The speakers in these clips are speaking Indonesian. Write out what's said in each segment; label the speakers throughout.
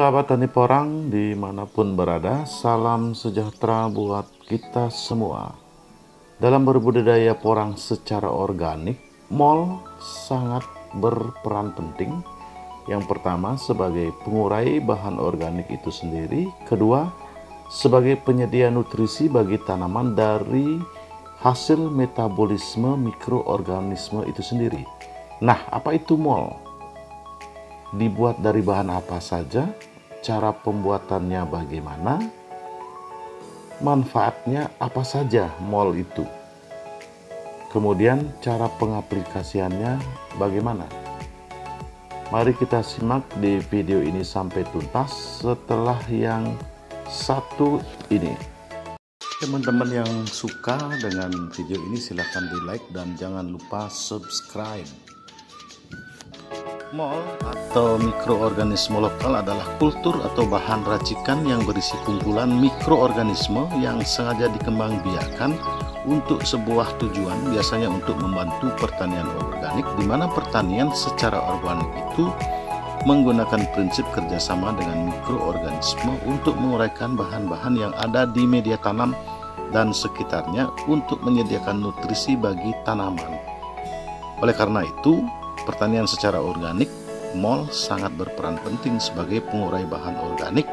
Speaker 1: Sahabat tani porang dimanapun berada, salam sejahtera buat kita semua. Dalam berbudidaya porang secara organik, MOL sangat berperan penting. Yang pertama, sebagai pengurai bahan organik itu sendiri. Kedua, sebagai penyedia nutrisi bagi tanaman dari hasil metabolisme mikroorganisme itu sendiri. Nah, apa itu MOL? Dibuat dari bahan apa saja? Cara pembuatannya bagaimana? Manfaatnya apa saja MOL itu? Kemudian cara pengaplikasiannya bagaimana? Mari kita simak di video ini sampai tuntas setelah yang satu ini. Teman-teman yang suka dengan video ini silahkan di like dan jangan lupa subscribe. MOL atau mikroorganisme lokal adalah kultur atau bahan racikan yang berisi kumpulan mikroorganisme yang sengaja dikembangbiakan untuk sebuah tujuan, biasanya untuk membantu pertanian organik, di mana pertanian secara organik itu menggunakan prinsip kerjasama dengan mikroorganisme untuk menguraikan bahan-bahan yang ada di media tanam dan sekitarnya untuk menyediakan nutrisi bagi tanaman. Oleh karena itu, pertanian secara organik, MOL sangat berperan penting sebagai pengurai bahan organik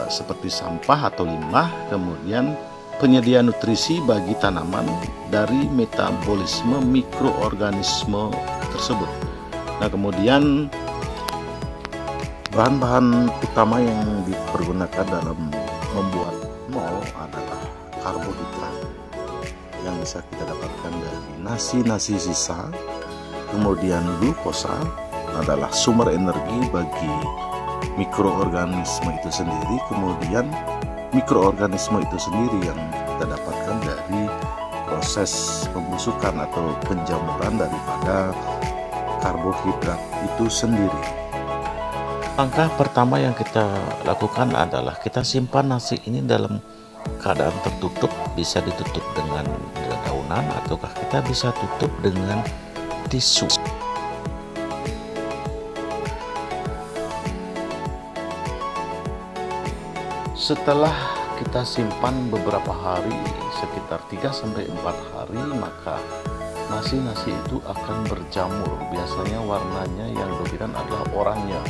Speaker 1: seperti sampah atau limbah, kemudian penyedia nutrisi bagi tanaman dari metabolisme mikroorganisme tersebut. Nah, kemudian bahan-bahan utama yang dipergunakan dalam membuat MOL adalah karbohidrat yang bisa kita dapatkan dari nasi sisa. Kemudian glukosa adalah sumber energi bagi mikroorganisme itu sendiri. Kemudian mikroorganisme itu sendiri yang kita dapatkan dari proses pembusukan atau penjamuran daripada karbohidrat itu sendiri. Langkah pertama yang kita lakukan adalah kita simpan nasi ini dalam keadaan tertutup, bisa ditutup dengan daunan ataukah kita bisa tutup dengan tisu. Setelah kita simpan beberapa hari, sekitar 3-4 hari, maka nasi itu akan berjamur. Biasanya warnanya yang dominan adalah oranye,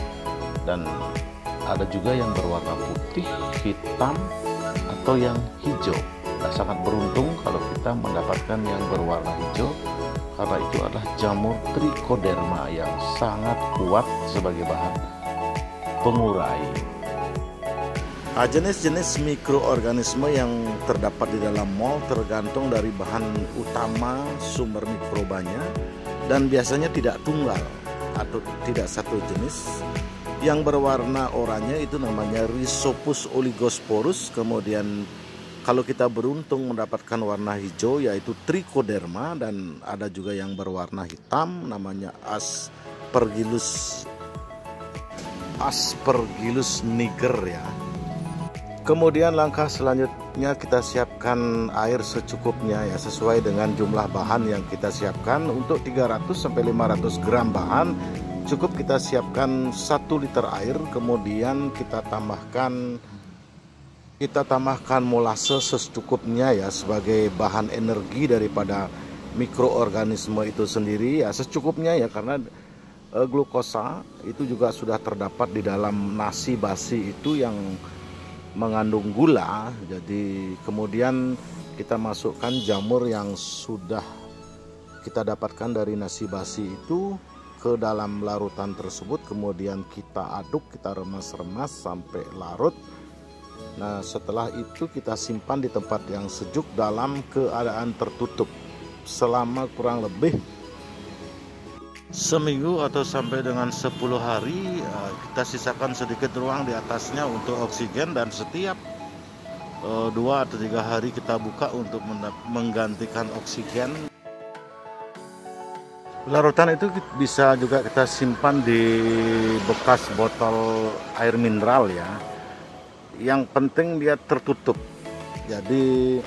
Speaker 1: dan ada juga yang berwarna putih, hitam, atau yang hijau. Nah, sangat beruntung kalau kita mendapatkan yang berwarna hijau, karena itu adalah jamur trichoderma yang sangat kuat sebagai bahan pengurai. Jenis-jenis mikroorganisme yang terdapat di dalam MOL tergantung dari bahan utama sumber mikrobanya, dan biasanya tidak tunggal atau tidak satu jenis. Yang berwarna oranye itu namanya Rhizopus oligosporus. Kemudian kalau kita beruntung mendapatkan warna hijau yaitu Trichoderma, dan ada juga yang berwarna hitam namanya Aspergillus niger ya. Kemudian langkah selanjutnya kita siapkan air secukupnya ya, sesuai dengan jumlah bahan yang kita siapkan. Untuk 300-500 gram bahan cukup kita siapkan 1 liter air. Kemudian kita tambahkan molase secukupnya ya, sebagai bahan energi daripada mikroorganisme itu sendiri ya, secukupnya ya, karena glukosa itu juga sudah terdapat di dalam nasi basi itu yang mengandung gula. Jadi kemudian kita masukkan jamur yang sudah kita dapatkan dari nasi basi itu ke dalam larutan tersebut. Kemudian kita aduk, kita remas-remas sampai larut. Nah, setelah itu kita simpan di tempat yang sejuk dalam keadaan tertutup selama kurang lebih seminggu atau sampai dengan 10 hari. Kita sisakan sedikit ruang di atasnya untuk oksigen, dan setiap 2 atau 3 hari kita buka untuk menggantikan oksigen. Larutan itu bisa juga kita simpan di bekas botol air mineral ya. Yang penting dia tertutup. Jadi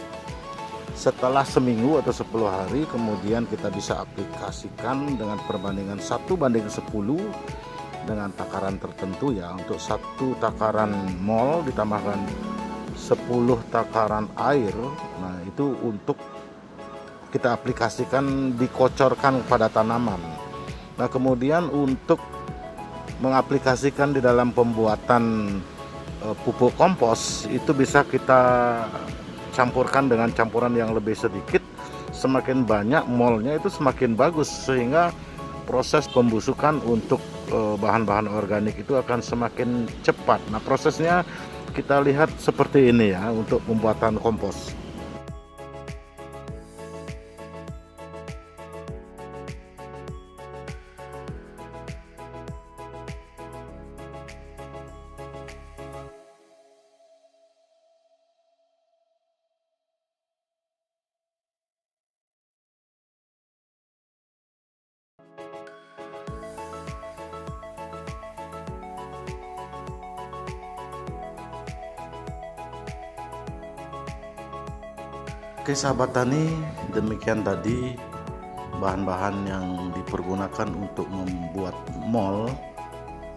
Speaker 1: setelah seminggu atau 10 hari kemudian kita bisa aplikasikan dengan perbandingan 1:10 dengan takaran tertentu ya. Untuk satu takaran mol ditambahkan 10 takaran air. Nah, itu untuk kita aplikasikan, dikocorkan pada tanaman. Nah, kemudian untuk mengaplikasikan di dalam pembuatan pupuk kompos itu bisa kita campurkan dengan campuran yang lebih sedikit. Semakin banyak molnya itu semakin bagus, sehingga proses pembusukan untuk bahan-bahan organik itu akan semakin cepat. Nah, prosesnya kita lihat seperti ini ya untuk pembuatan kompos. Oke sahabat tani, demikian tadi bahan-bahan yang dipergunakan untuk membuat mol,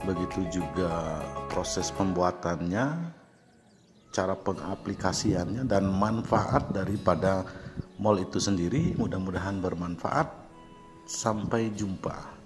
Speaker 1: begitu juga proses pembuatannya, cara pengaplikasiannya, dan manfaat daripada mol itu sendiri. Mudah-mudahan bermanfaat. Sampai jumpa.